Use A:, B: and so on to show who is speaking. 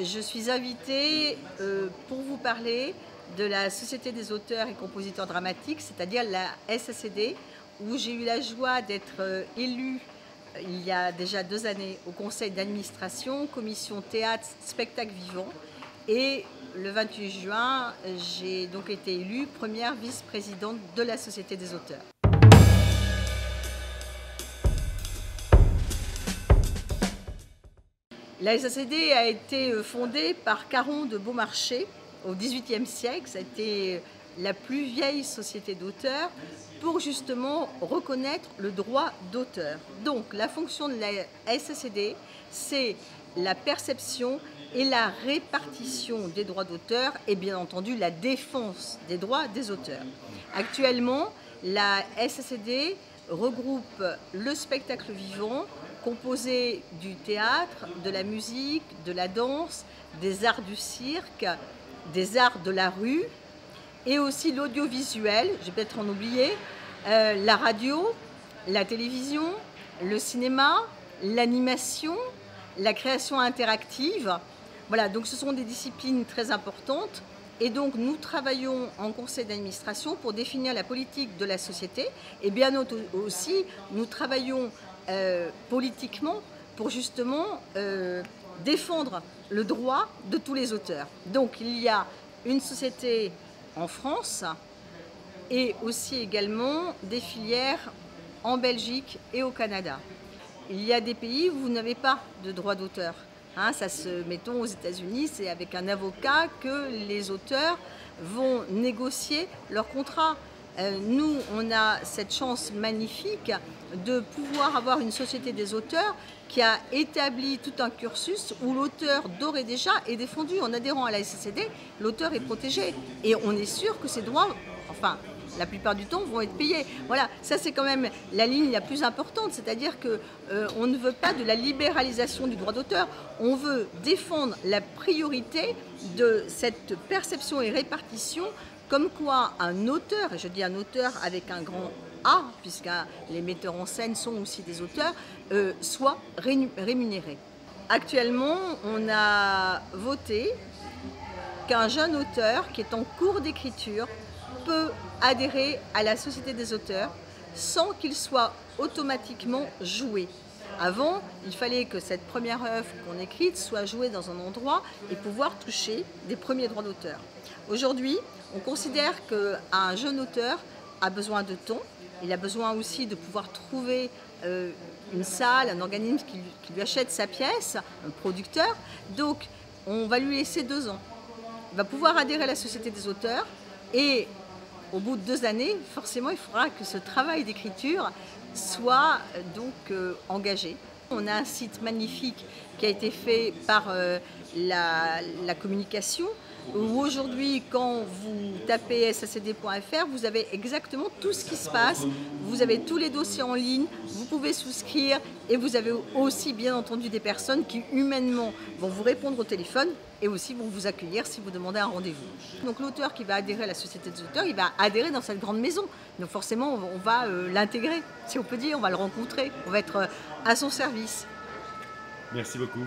A: je suis invitée pour vous parler de la Société des auteurs et compositeurs dramatiques, c'est-à-dire la SACD, où j'ai eu la joie d'être élue il y a déjà 2 années au conseil d'administration, commission théâtre, spectacle vivant. Et le 28 juin, j'ai donc été élue première vice-présidente de la Société des auteurs. La SACD a été fondée par Caron de Beaumarchais au XVIIIe siècle. Ça a été la plus vieille société d'auteurs pour justement reconnaître le droit d'auteur. Donc la fonction de la SACD, c'est la perception et la répartition des droits d'auteur et bien entendu la défense des droits des auteurs. Actuellement, la SACD regroupe le spectacle vivant, composé du théâtre, de la musique, de la danse, des arts du cirque, des arts de la rue, et aussi l'audiovisuel, je vais peut-être en oublier, la radio, la télévision, le cinéma, l'animation, la création interactive. Voilà, donc ce sont des disciplines très importantes. Et donc nous travaillons en conseil d'administration pour définir la politique de la société, et bien aussi nous travaillons politiquement pour justement défendre le droit de tous les auteurs. Donc il y a une société en France et aussi également des filières en Belgique et au Canada. Il y a des pays où vous n'avez pas de droit d'auteur. Mettons aux États-Unis, c'est avec un avocat que les auteurs vont négocier leur contrat. Nous, on a cette chance magnifique de pouvoir avoir une société des auteurs qui a établi tout un cursus où l'auteur d'ores et déjà est défendu. En adhérant à la SACD, l'auteur est protégé et on est sûr que ses droits, enfin, la plupart du temps, vont être payés. Voilà, ça c'est quand même la ligne la plus importante, c'est-à-dire qu'on ne veut pas de la libéralisation du droit d'auteur, on veut défendre la priorité de cette perception et répartition, comme quoi un auteur, et je dis un auteur avec un grand A, puisque les metteurs en scène sont aussi des auteurs, soit rémunéré. Actuellement, on a voté qu'un jeune auteur qui est en cours d'écriture peut adhérer à la Société des auteurs sans qu'il soit automatiquement joué. Avant, il fallait que cette première œuvre qu'on écrite soit jouée dans un endroit et pouvoir toucher des premiers droits d'auteur. Aujourd'hui, on considère qu'un jeune auteur a besoin de temps, il a besoin aussi de pouvoir trouver une salle, un organisme qui lui achète sa pièce, un producteur. Donc, on va lui laisser 2 ans. Il va pouvoir adhérer à la Société des auteurs et au bout de 2 années, forcément, il faudra que ce travail d'écriture soit donc engagé. On a un site magnifique qui a été fait par la communication, où aujourd'hui, quand vous tapez sacd.fr, vous avez exactement tout ce qui se passe, vous avez tous les dossiers en ligne, vous pouvez souscrire et vous avez aussi bien entendu des personnes qui humainement vont vous répondre au téléphone et aussi vont vous accueillir si vous demandez un rendez-vous. Donc l'auteur qui va adhérer à la Société des auteurs, il va adhérer dans cette grande maison. Donc forcément, on va l'intégrer, si on peut dire, on va le rencontrer, on va être à son service.
B: Merci beaucoup.